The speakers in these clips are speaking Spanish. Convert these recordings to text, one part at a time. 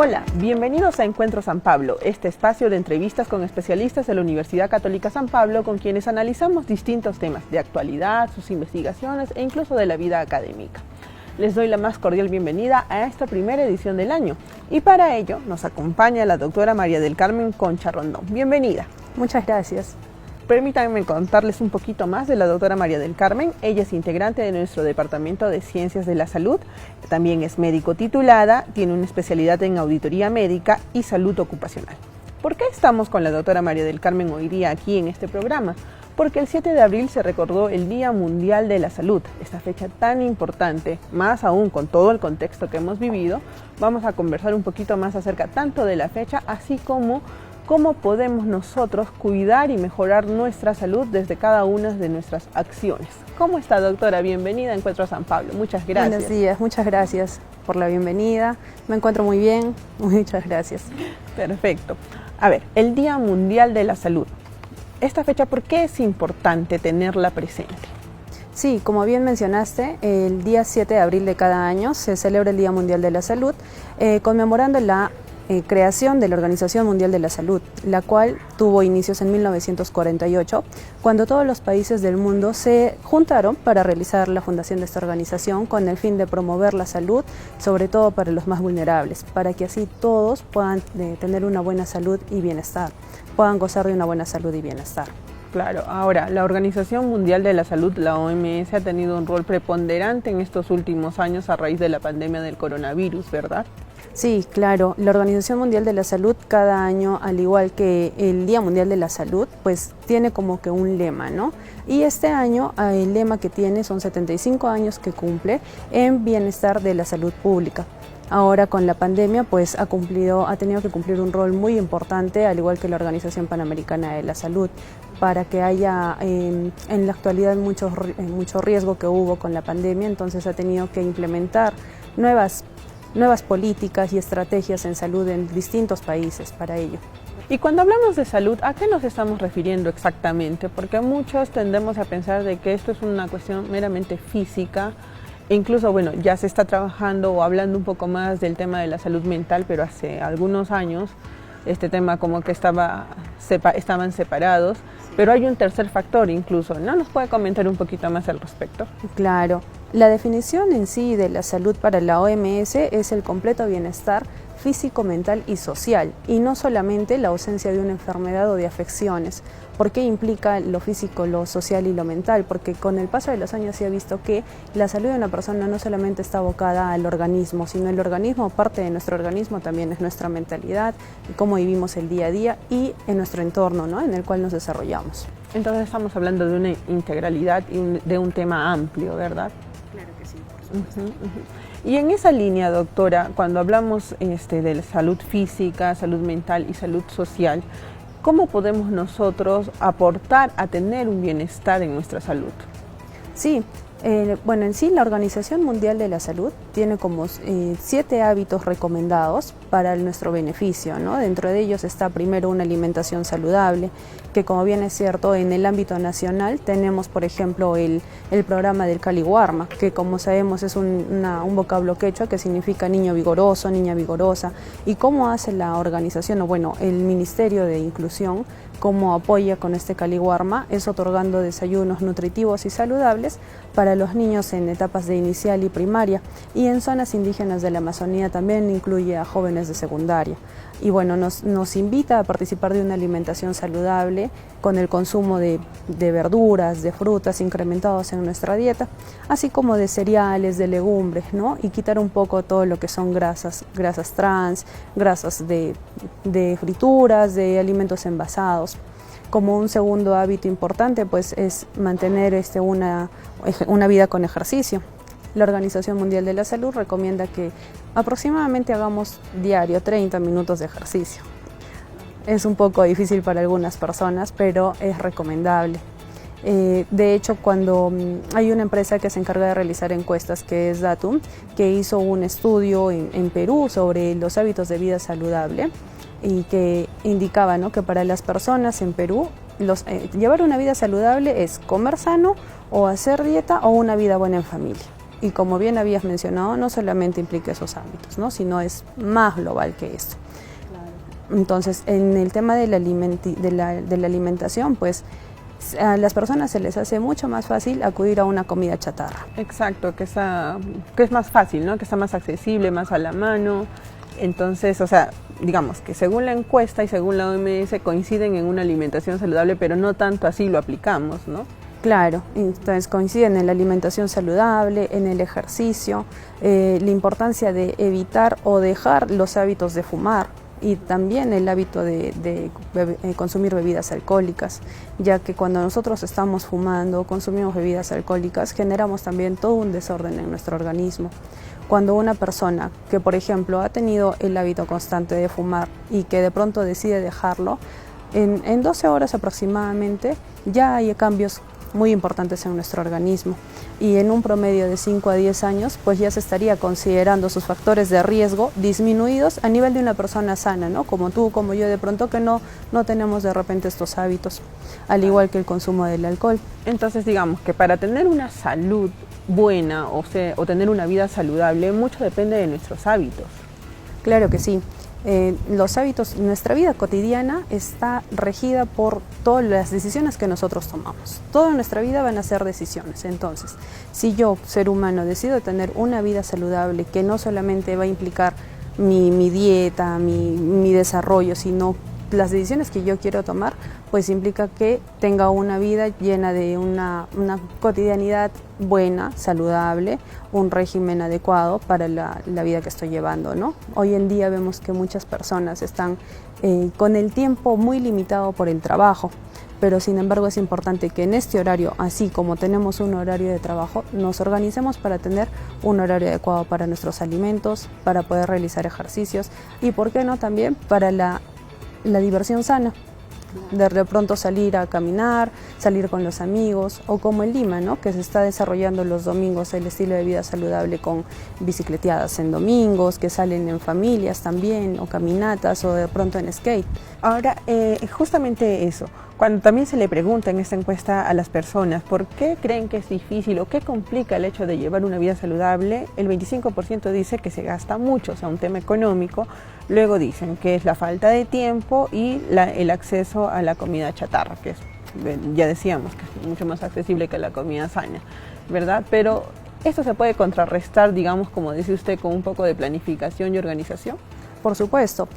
Hola, bienvenidos a Encuentro San Pablo, este espacio de entrevistas con especialistas de la Universidad Católica San Pablo con quienes analizamos distintos temas de actualidad, sus investigaciones e incluso de la vida académica. Les doy la más cordial bienvenida a esta primera edición del año y para ello nos acompaña la doctora María del Carmen Concha Rondón. Bienvenida. Muchas gracias. Permítanme contarles un poquito más de la doctora María del Carmen. Ella es integrante de nuestro Departamento de Ciencias de la Salud, también es médico titulada, tiene una especialidad en auditoría médica y salud ocupacional. ¿Por qué estamos con la doctora María del Carmen hoy día aquí en este programa? Porque el 7 de abril se recordó el Día Mundial de la Salud, esta fecha tan importante, más aún con todo el contexto que hemos vivido. Vamos a conversar un poquito más acerca tanto de la fecha, así como cómo podemos nosotros cuidar y mejorar nuestra salud desde cada una de nuestras acciones. ¿Cómo está, doctora? Bienvenida a Encuentro San Pablo. Muchas gracias. Buenos días, muchas gracias por la bienvenida. Me encuentro muy bien, muchas gracias. Perfecto. A ver, el Día Mundial de la Salud. Esta fecha, ¿por qué es importante tenerla presente? Sí, como bien mencionaste, el día 7 de abril de cada año se celebra el Día Mundial de la Salud, conmemorando la creación de la Organización Mundial de la Salud, la cual tuvo inicios en 1948, cuando todos los países del mundo se juntaron para realizar la fundación de esta organización con el fin de promover la salud, sobre todo para los más vulnerables, para que así todos puedan tener una buena salud y bienestar, puedan gozar de una buena salud y bienestar. Claro, ahora, la Organización Mundial de la Salud, la OMS, ha tenido un rol preponderante en estos últimos años a raíz de la pandemia del coronavirus, ¿verdad? Sí, claro. La Organización Mundial de la Salud cada año, al igual que el Día Mundial de la Salud, pues tiene como que un lema, ¿no? Y este año el lema que tiene son 75 años que cumple en bienestar de la salud pública. Ahora con la pandemia pues ha tenido que cumplir un rol muy importante, al igual que la Organización Panamericana de la Salud, para que haya en la actualidad mucho riesgo que hubo con la pandemia, entonces ha tenido que implementar nuevas políticas y estrategias en salud en distintos países para ello. Y cuando hablamos de salud, ¿a qué nos estamos refiriendo exactamente? Porque muchos tendemos a pensar de que esto es una cuestión meramente física, e incluso, bueno, ya se está trabajando o hablando un poco más del tema de la salud mental, pero hace algunos años este tema como que estaban separados, pero hay un tercer factor incluso, ¿no? ¿Nos puede comentar un poquito más al respecto? Claro, la definición en sí de la salud para la OMS es el completo bienestar físico, mental y social, y no solamente la ausencia de una enfermedad o de afecciones. ¿Por qué implica lo físico, lo social y lo mental? Porque con el paso de los años se ha visto que la salud de una persona no solamente está abocada al organismo, sino el organismo, parte de nuestro organismo también es nuestra mentalidad, cómo vivimos el día a día y en nuestro entorno, ¿no?, en el cual nos desarrollamos. Entonces estamos hablando de una integralidad y de un tema amplio, ¿verdad? Claro que sí, por supuesto. Y en esa línea, doctora, cuando hablamos de la salud física, salud mental y salud social, ¿cómo podemos nosotros aportar a tener un bienestar en nuestra salud? Sí, bueno, en sí la Organización Mundial de la Salud tiene como 7 hábitos recomendados para nuestro beneficio, ¿no? Dentro de ellos está primero una alimentación saludable, que como bien es cierto, en el ámbito nacional tenemos, por ejemplo, el programa del Caliwarma, que como sabemos es un vocablo quechua que significa niño vigoroso, niña vigorosa. ¿Y cómo hace la organización, o bueno, el Ministerio de Inclusión, cómo apoya con este Caliwarma? Es otorgando desayunos nutritivos y saludables para los niños en etapas de inicial y primaria, y en zonas indígenas de la Amazonía también incluye a jóvenes de secundaria. Y bueno, nos invita a participar de una alimentación saludable con el consumo de verduras, de frutas incrementados en nuestra dieta, así como de cereales, de legumbres, ¿no? Y quitar un poco todo lo que son grasas trans, grasas de frituras, de alimentos envasados. Como un segundo hábito importante pues es mantener una vida con ejercicio. La Organización Mundial de la Salud recomienda que aproximadamente hagamos diario 30 minutos de ejercicio. Es un poco difícil para algunas personas, pero es recomendable. De hecho, cuando hay una empresa que se encarga de realizar encuestas, que es Datum, que hizo un estudio en Perú sobre los hábitos de vida saludable y que indicaba, ¿no?, que para las personas en Perú llevar una vida saludable es comer sano o hacer dieta o una vida buena en familia. Y como bien habías mencionado, no solamente implica esos ámbitos, ¿no? Sino es más global que esto. Entonces, en el tema de la alimentación, pues a las personas se les hace mucho más fácil acudir a una comida chatarra. Exacto, que es más fácil, ¿no? Que está más accesible, más a la mano. Entonces, o sea, digamos que según la encuesta y según la OMS coinciden en una alimentación saludable, pero no tanto así lo aplicamos, ¿no? Claro, entonces coinciden en la alimentación saludable, en el ejercicio, la importancia de evitar o dejar los hábitos de fumar y también el hábito de consumir bebidas alcohólicas, ya que cuando nosotros estamos fumando, consumimos bebidas alcohólicas, generamos también todo un desorden en nuestro organismo. Cuando una persona que, por ejemplo, ha tenido el hábito constante de fumar y que de pronto decide dejarlo, en 12 horas aproximadamente ya hay cambios muy importantes en nuestro organismo y en un promedio de 5 a 10 años pues ya se estaría considerando sus factores de riesgo disminuidos a nivel de una persona sana, ¿no? Como tú, como yo, de pronto que no tenemos de repente estos hábitos, al igual que el consumo del alcohol. Entonces digamos que para tener una salud buena o tener una vida saludable, mucho depende de nuestros hábitos. Claro que sí. Los hábitos, nuestra vida cotidiana está regida por todas las decisiones que nosotros tomamos. Toda nuestra vida van a ser decisiones. Entonces, si yo, ser humano, decido tener una vida saludable que no solamente va a implicar mi dieta, mi desarrollo, sino las decisiones que yo quiero tomar, pues implica que tenga una vida llena de una cotidianidad buena, saludable, un régimen adecuado para la vida que estoy llevando, ¿no? Hoy en día vemos que muchas personas están con el tiempo muy limitado por el trabajo, pero sin embargo es importante que en este horario, así como tenemos un horario de trabajo, nos organicemos para tener un horario adecuado para nuestros alimentos, para poder realizar ejercicios y, ¿por qué no?, también para la diversión sana, de pronto salir a caminar, salir con los amigos, o como en Lima, ¿no?, que se está desarrollando los domingos el estilo de vida saludable con bicicleteadas en domingos, que salen en familias también, o caminatas, o de pronto en skate. Ahora, justamente eso, cuando también se le pregunta en esta encuesta a las personas por qué creen que es difícil o qué complica el hecho de llevar una vida saludable, el 25% dice que se gasta mucho, o sea, un tema económico. Luego dicen que es la falta de tiempo y el acceso a la comida chatarra, que es, ya decíamos, que es mucho más accesible que la comida sana, ¿verdad? Pero esto se puede contrarrestar, digamos, como dice usted, con un poco de planificación y organización. Por supuesto.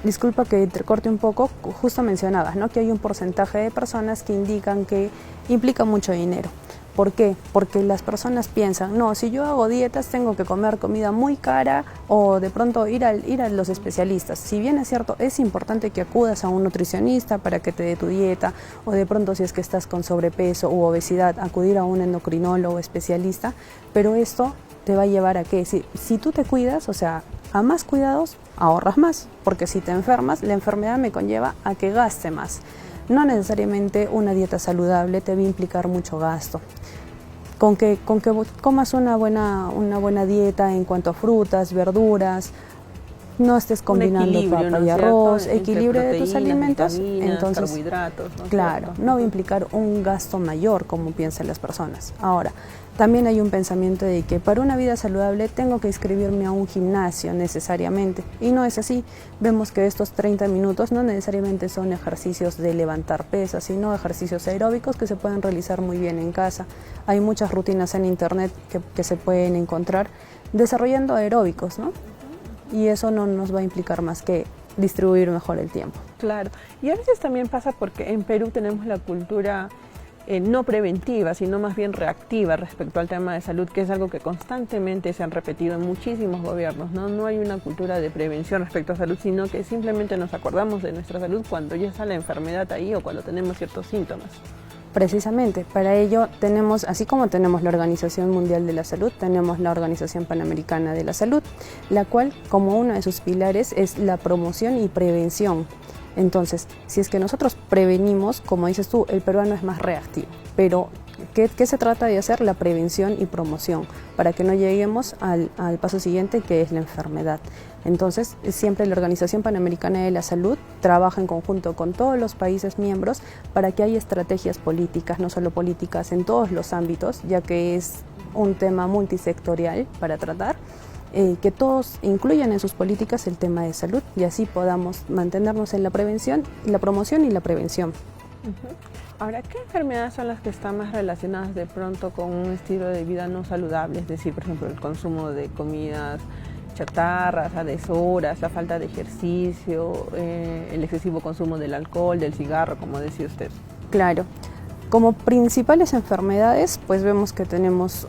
Disculpa que te corte un poco, justo mencionabas, ¿no?, que hay un porcentaje de personas que indican que implica mucho dinero. ¿Por qué? Porque las personas piensan, no, si yo hago dietas tengo que comer comida muy cara o de pronto ir a los especialistas. Si bien es cierto, es importante que acudas a un nutricionista para que te dé tu dieta, o de pronto si es que estás con sobrepeso u obesidad, acudir a un endocrinólogo especialista, pero esto te va a llevar a que si tú te cuidas, o sea, a más cuidados ahorras más, porque si te enfermas, la enfermedad me conlleva a que gaste más. No necesariamente una dieta saludable te va a implicar mucho gasto. Con que comas una buena dieta en cuanto a frutas, verduras, no estés combinando papa y arroz, equilibrio de tus alimentos, entonces carbohidratos, ¿no? Claro, no va a implicar un gasto mayor como piensan las personas. Ahora, también hay un pensamiento de que para una vida saludable tengo que inscribirme a un gimnasio necesariamente, y no es así. Vemos que estos 30 minutos no necesariamente son ejercicios de levantar pesas, sino ejercicios aeróbicos que se pueden realizar muy bien en casa. Hay muchas rutinas en internet que se pueden encontrar desarrollando aeróbicos, ¿no? Y eso no nos va a implicar más que distribuir mejor el tiempo. Claro, y a veces también pasa porque en Perú tenemos la cultura no preventiva, sino más bien reactiva respecto al tema de salud, que es algo que constantemente se han repetido en muchísimos gobiernos, ¿no? No hay una cultura de prevención respecto a salud, sino que simplemente nos acordamos de nuestra salud cuando ya está la enfermedad ahí o cuando tenemos ciertos síntomas. Precisamente, para ello tenemos, así como tenemos la Organización Mundial de la Salud, tenemos la Organización Panamericana de la Salud, la cual, como uno de sus pilares, es la promoción y prevención. Entonces, si es que nosotros prevenimos, como dices tú, el peruano es más reactivo, pero ¿qué se trata de hacer? La prevención y promoción, para que no lleguemos al paso siguiente, que es la enfermedad. Entonces, siempre la Organización Panamericana de la Salud trabaja en conjunto con todos los países miembros para que haya estrategias políticas, no solo políticas, en todos los ámbitos, ya que es un tema multisectorial para tratar, que todos incluyan en sus políticas el tema de salud y así podamos mantenernos en la prevención, la promoción y la prevención. Ahora, ¿qué enfermedades son las que están más relacionadas de pronto con un estilo de vida no saludable? Es decir, por ejemplo, el consumo de comidas chatarras, a deshoras, la falta de ejercicio, el excesivo consumo del alcohol, del cigarro, como decía usted. Claro. Como principales enfermedades, pues vemos que tenemos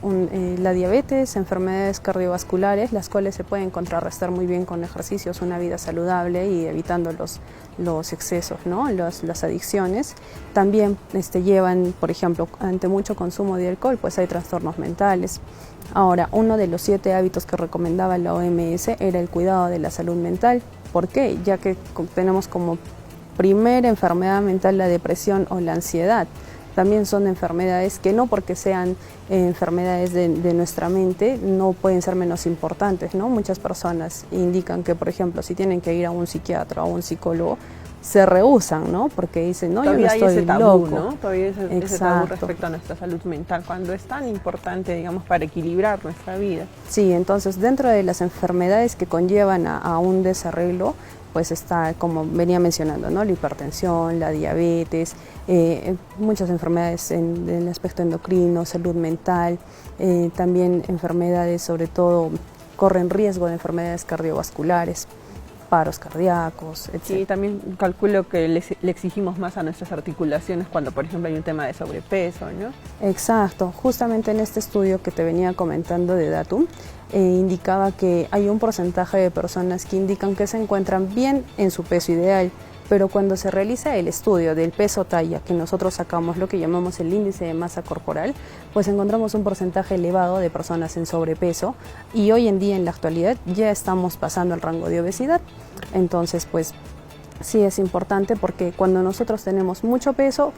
la diabetes, enfermedades cardiovasculares, las cuales se pueden contrarrestar muy bien con ejercicios, una vida saludable y evitando los excesos, ¿no? Las adicciones. También llevan, por ejemplo, ante mucho consumo de alcohol, pues hay trastornos mentales. Ahora, uno de los 7 hábitos que recomendaba la OMS era el cuidado de la salud mental. ¿Por qué? Ya que tenemos como primera enfermedad mental la depresión o la ansiedad. También son enfermedades que no porque sean enfermedades de nuestra mente no pueden ser menos importantes, ¿no? Muchas personas indican que, por ejemplo, si tienen que ir a un psiquiatra o a un psicólogo, se rehúsan, ¿no? Porque dicen, no, todavía yo no estoy hay ese tabú, loco. ¿no? Todavía hay ese tabú respecto a nuestra salud mental, cuando es tan importante, digamos, para equilibrar nuestra vida. Sí, entonces dentro de las enfermedades que conllevan a un desarreglo, pues está, como venía mencionando, ¿no? La hipertensión, la diabetes, muchas enfermedades en el aspecto endocrino, salud mental, también enfermedades, sobre todo, corren riesgo de enfermedades cardiovasculares, paros cardíacos, etc. Sí, también calculo que le exigimos más a nuestras articulaciones cuando, por ejemplo, hay un tema de sobrepeso, ¿no? Exacto, justamente en este estudio que te venía comentando de Datum, indicaba que hay un porcentaje de personas que indican que se encuentran bien en su peso ideal, pero cuando se realiza el estudio del peso talla, que nosotros sacamos lo que llamamos el índice de masa corporal, pues encontramos un porcentaje elevado de personas en sobrepeso y hoy en día, en la actualidad, ya estamos pasando al rango de obesidad. Entonces, pues sí es importante porque cuando nosotros tenemos mucho peso,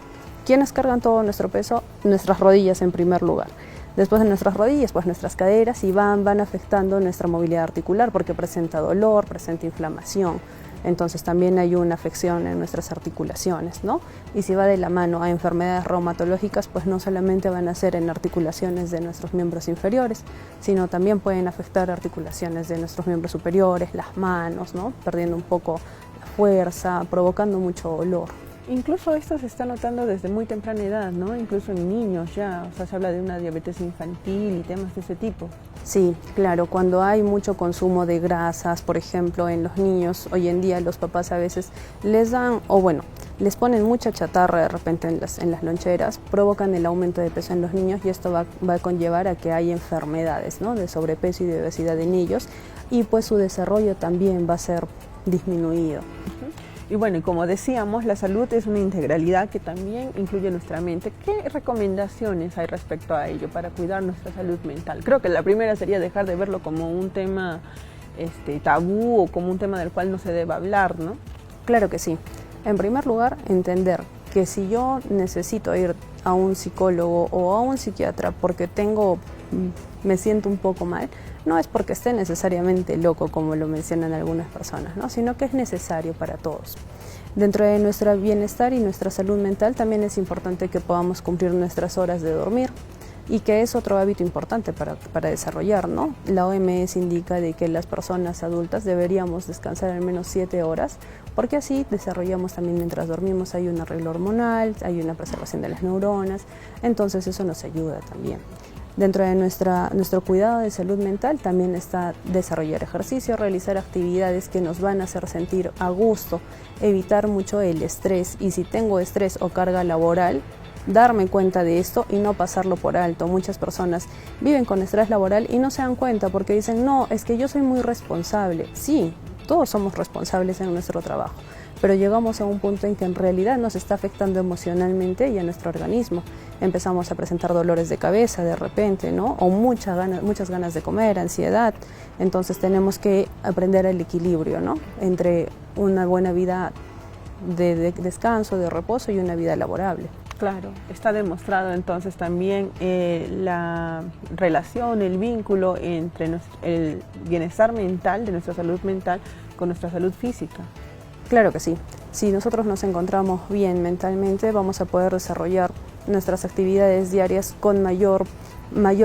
¿quiénes cargan todo nuestro peso? Nuestras rodillas en primer lugar. Después de nuestras rodillas, pues nuestras caderas y van afectando nuestra movilidad articular porque presenta dolor, presenta inflamación. Entonces también hay una afección en nuestras articulaciones, ¿no? Y si va de la mano a enfermedades reumatológicas, pues no solamente van a ser en articulaciones de nuestros miembros inferiores, sino también pueden afectar articulaciones de nuestros miembros superiores, las manos, ¿no? Perdiendo un poco la fuerza, provocando mucho dolor. Incluso esto se está notando desde muy temprana edad, ¿no? Incluso en niños ya, o sea, se habla de una diabetes infantil y temas de ese tipo. Sí, claro, cuando hay mucho consumo de grasas, por ejemplo, en los niños, hoy en día los papás a veces les dan, o bueno, les ponen mucha chatarra de repente en las loncheras, provocan el aumento de peso en los niños y esto va a conllevar a que hay enfermedades, ¿no? De sobrepeso y de obesidad en ellos y pues su desarrollo también va a ser disminuido. Y bueno, y como decíamos, la salud es una integralidad que también incluye nuestra mente. ¿Qué recomendaciones hay respecto a ello para cuidar nuestra salud mental? Creo que la primera sería dejar de verlo como un tema tabú o como un tema del cual no se debe hablar, ¿no? Claro que sí. En primer lugar, entender que si yo necesito ir a un psicólogo o a un psiquiatra porque me siento un poco mal, no es porque esté necesariamente loco, como lo mencionan algunas personas, ¿no? Sino que es necesario para todos. Dentro de nuestro bienestar y nuestra salud mental también es importante que podamos cumplir nuestras horas de dormir y que es otro hábito importante para desarrollar, ¿no? La OMS indica de que las personas adultas deberíamos descansar al menos 7 horas porque así desarrollamos también mientras dormimos, hay un arreglo hormonal, hay una preservación de las neuronas, entonces eso nos ayuda también. Dentro de nuestro cuidado de salud mental también está desarrollar ejercicio, realizar actividades que nos van a hacer sentir a gusto, evitar mucho el estrés y si tengo estrés o carga laboral, darme cuenta de esto y no pasarlo por alto. Muchas personas viven con estrés laboral y no se dan cuenta porque dicen, no, es que yo soy muy responsable. Sí, todos somos responsables en nuestro trabajo, pero llegamos a un punto en que en realidad nos está afectando emocionalmente y a nuestro organismo. Empezamos a presentar dolores de cabeza de repente, ¿no? O muchas ganas de comer, ansiedad. Entonces tenemos que aprender el equilibrio, ¿no? Entre una buena vida de descanso, de reposo y una vida laborable. Claro, está demostrado entonces también la relación, el vínculo entre el bienestar mental, de nuestra salud mental, con nuestra salud física. Claro que sí. Si nosotros nos encontramos bien mentalmente, vamos a poder desarrollar nuestras actividades diarias con mayor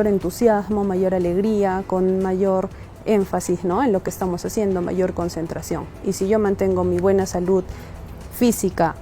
entusiasmo, mayor alegría, con mayor énfasis, ¿no?, en lo que estamos haciendo, mayor concentración. Y si yo mantengo mi buena salud física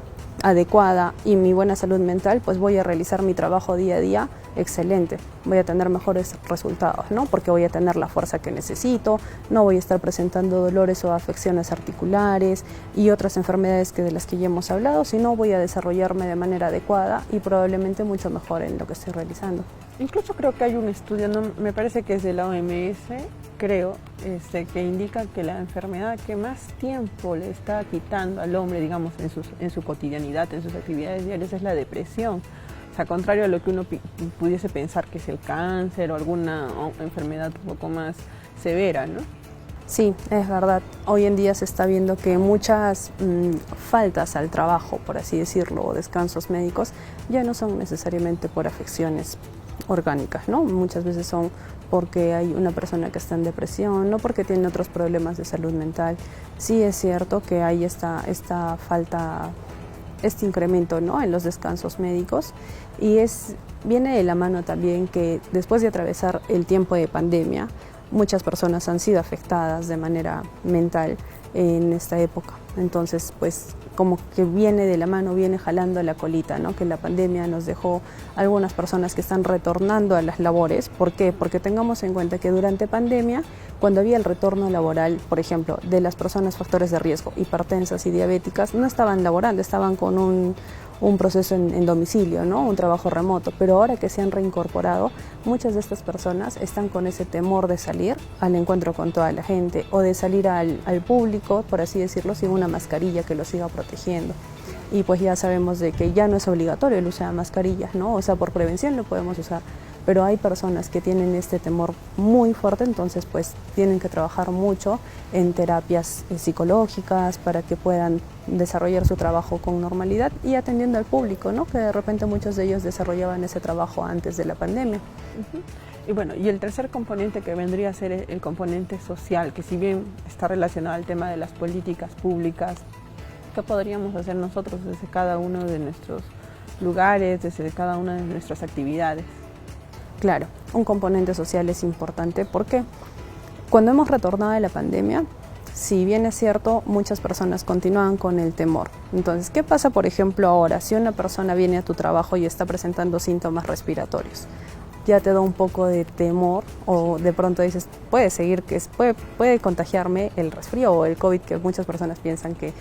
adecuada y mi buena salud mental, pues voy a realizar mi trabajo día a día excelente, voy a tener mejores resultados, ¿no?, porque voy a tener la fuerza que necesito, no voy a estar presentando dolores o afecciones articulares y otras enfermedades de las que ya hemos hablado, sino voy a desarrollarme de manera adecuada y probablemente mucho mejor en lo que estoy realizando. Incluso creo que hay un estudio, no, me parece que es de la OMS, creo, que indica que la enfermedad que más tiempo le está quitando al hombre, digamos, en su cotidianidad, en sus actividades diarias, es la depresión. O sea, contrario a lo que uno pudiese pensar que es el cáncer o alguna enfermedad un poco más severa, ¿no? Sí, es verdad. Hoy en día se está viendo que muchas faltas al trabajo, por así decirlo, o descansos médicos, ya no son necesariamente por afecciones orgánicas, ¿no? Muchas veces son porque hay una persona que está en depresión, no porque tiene otros problemas de salud mental. Sí es cierto que hay esta falta, este incremento, ¿no?, en los descansos médicos, y viene de la mano también que después de atravesar el tiempo de pandemia, muchas personas han sido afectadas de manera mental en esta época. Entonces, pues como que viene de la mano, viene jalando la colita, ¿no?, que la pandemia nos dejó algunas personas que están retornando a las labores. ¿Por qué? Porque tengamos en cuenta que durante pandemia, cuando había el retorno laboral, por ejemplo, de las personas factores de riesgo, hipertensas y diabéticas, no estaban laborando, estaban con un proceso en domicilio, ¿no?, un trabajo remoto, pero ahora que se han reincorporado, muchas de estas personas están con ese temor de salir al encuentro con toda la gente o de salir al público, por así decirlo, sin una mascarilla que los siga protegiendo. Y pues ya sabemos de que ya no es obligatorio el uso de mascarillas, ¿no?, o sea, por prevención lo podemos usar, pero hay personas que tienen este temor muy fuerte, entonces pues tienen que trabajar mucho en terapias psicológicas para que puedan desarrollar su trabajo con normalidad y atendiendo al público, ¿no?, que de repente muchos de ellos desarrollaban ese trabajo antes de la pandemia. Y bueno, y el tercer componente que vendría a ser el componente social, que si bien está relacionado al tema de las políticas públicas, ¿qué podríamos hacer nosotros desde cada uno de nuestros lugares, desde cada una de nuestras actividades? Claro, un componente social es importante porque cuando hemos retornado de la pandemia, si bien es cierto, muchas personas continúan con el temor. Entonces, ¿qué pasa, por ejemplo, ahora si una persona viene a tu trabajo y está presentando síntomas respiratorios? Ya te da un poco de temor o de pronto dices, puede contagiarme el resfrío o el COVID, que muchas personas piensan que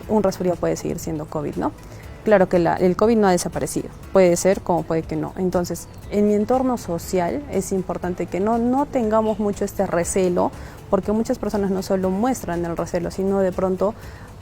un resfrío puede seguir siendo COVID, ¿no? Claro que el COVID no ha desaparecido, puede ser como puede que no. Entonces, en mi entorno social es importante que no tengamos mucho este recelo, porque muchas personas no solo muestran el recelo, sino de pronto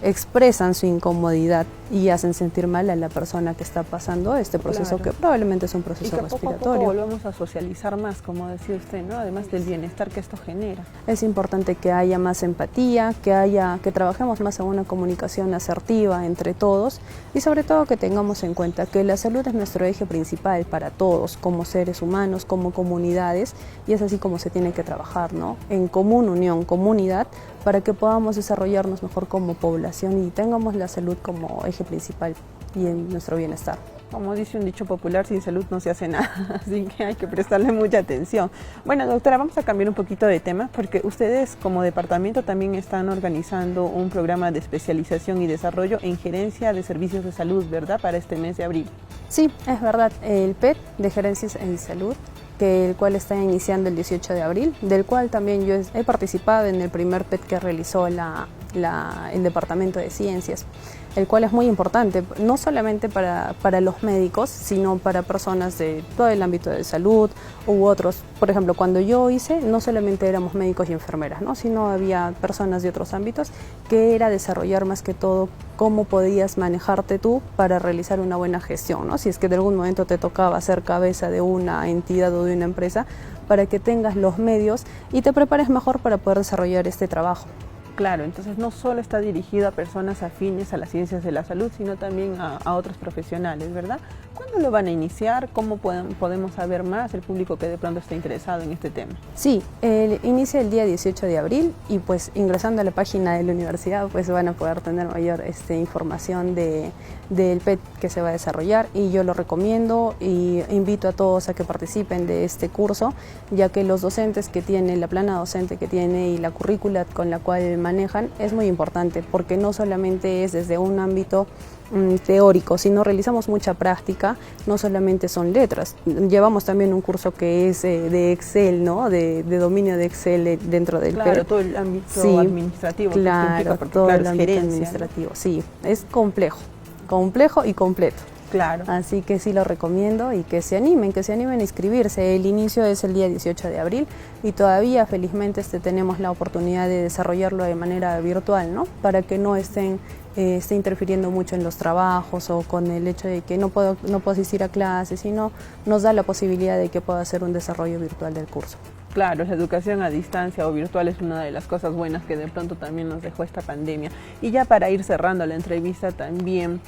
expresan su incomodidad y hacen sentir mal a la persona que está pasando este proceso, claro, que probablemente es un proceso respiratorio. Poco a poco volvemos a socializar más, como decía usted, ¿no?, además del bienestar que esto genera. Es importante que haya más empatía, que trabajemos más en una comunicación asertiva entre todos y sobre todo que tengamos en cuenta que la salud es nuestro eje principal para todos, como seres humanos, como comunidades, y es así como se tiene que trabajar, ¿no?, en común unión, comunidad, para que podamos desarrollarnos mejor como población y tengamos la salud como eje principal y en nuestro bienestar. Como dice un dicho popular, sin salud no se hace nada, así que hay que prestarle mucha atención. Bueno, doctora, vamos a cambiar un poquito de tema porque ustedes como departamento también están organizando un programa de especialización y desarrollo en gerencia de servicios de salud, ¿verdad?, para este mes de abril. Sí, es verdad, el PET de gerencias en salud, el cual está iniciando el 18 de abril, del cual también yo he participado en el primer PET que realizó el Departamento de Ciencias, el cual es muy importante, no solamente para los médicos, sino para personas de todo el ámbito de salud u otros. Por ejemplo, cuando yo hice, no solamente éramos médicos y enfermeras, ¿no?, sino había personas de otros ámbitos, que era desarrollar más que todo cómo podías manejarte tú para realizar una buena gestión, ¿no?, si es que de algún momento te tocaba ser cabeza de una entidad o de una empresa, para que tengas los medios y te prepares mejor para poder desarrollar este trabajo. Claro, entonces no solo está dirigido a personas afines a las ciencias de la salud, sino también a otros profesionales, ¿verdad? ¿Cuándo ¿Cuándo lo van a iniciar? ¿Cómo podemos saber más el público que de pronto está interesado en este tema? Sí, inicia el día 18 de abril y pues ingresando a la página de la universidad pues van a poder tener mayor información del PET que se va a desarrollar, y yo lo recomiendo y invito a todos a que participen de este curso, ya que los docentes que tienen, la plana docente que tiene y la currícula con la cual manejan es muy importante, porque no solamente es desde un ámbito teórico, sino realizamos mucha práctica, no solamente son letras, llevamos también un curso que es de Excel, ¿no? de dominio de Excel dentro del Claro, PET. todo el ámbito Sí, administrativo. claro, Porque, todo el es ámbito gerencia, administrativo, ¿no? Sí, es complejo y completo. Claro. Así que sí lo recomiendo y que se animen a inscribirse. El inicio es el día 18 de abril y todavía felizmente tenemos la oportunidad de desarrollarlo de manera virtual, ¿no? Para que no esté interfiriendo mucho en los trabajos o con el hecho de que no puedo asistir a clases, sino nos da la posibilidad de que pueda hacer un desarrollo virtual del curso. Claro, la educación a distancia o virtual es una de las cosas buenas que de pronto también nos dejó esta pandemia. Y ya para ir cerrando la entrevista también,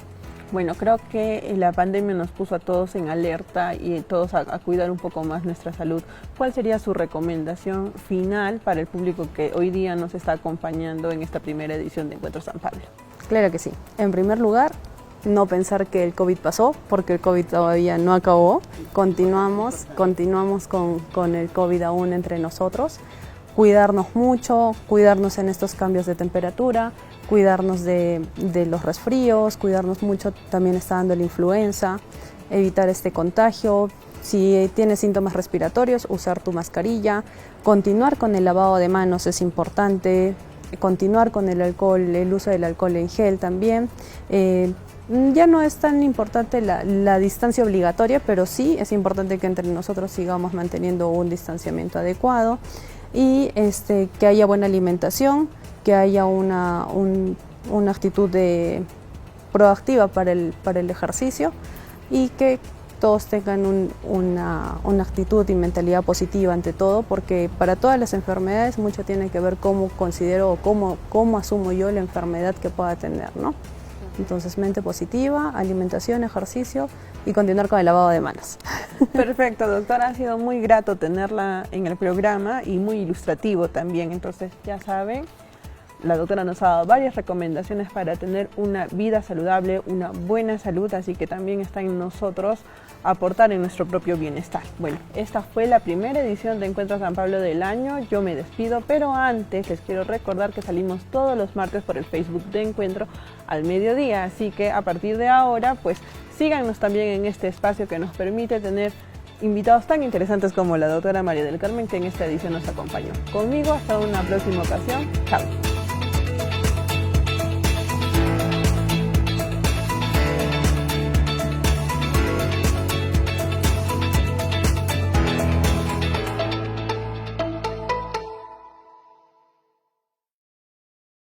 bueno, creo que la pandemia nos puso a todos en alerta y todos a cuidar un poco más nuestra salud. ¿Cuál sería su recomendación final para el público que hoy día nos está acompañando en esta primera edición de Encuentro San Pablo? Claro que sí. En primer lugar, no pensar que el COVID pasó, porque el COVID todavía no acabó. Continuamos con el COVID aún entre nosotros. Cuidarnos mucho, cuidarnos en estos cambios de temperatura, cuidarnos de los resfríos, cuidarnos mucho, también está dando la influenza, evitar este contagio. Si tienes síntomas respiratorios, usar tu mascarilla, continuar con el lavado de manos es importante, continuar con el alcohol, el uso del alcohol en gel también. Ya no es tan importante la distancia obligatoria, pero sí es importante que entre nosotros sigamos manteniendo un distanciamiento adecuado y que haya buena alimentación, que haya una actitud proactiva para el ejercicio y que todos tengan una actitud y mentalidad positiva ante todo, porque para todas las enfermedades mucho tiene que ver cómo considero o cómo asumo yo la enfermedad que pueda tener, ¿no? Entonces, mente positiva, alimentación, ejercicio y continuar con el lavado de manos. Perfecto, doctora, ha sido muy grato tenerla en el programa y muy ilustrativo también. Entonces, ya saben, la doctora nos ha dado varias recomendaciones para tener una vida saludable, una buena salud, así que también está en nosotros aportar en nuestro propio bienestar. Bueno, esta fue la primera edición de Encuentro San Pablo del año. Yo me despido, pero antes les quiero recordar que salimos todos los martes por el Facebook de Encuentro al mediodía, así que a partir de ahora, pues síganos también en este espacio que nos permite tener invitados tan interesantes como la doctora María del Carmen, que en esta edición nos acompañó. Conmigo, hasta una próxima ocasión. Chao.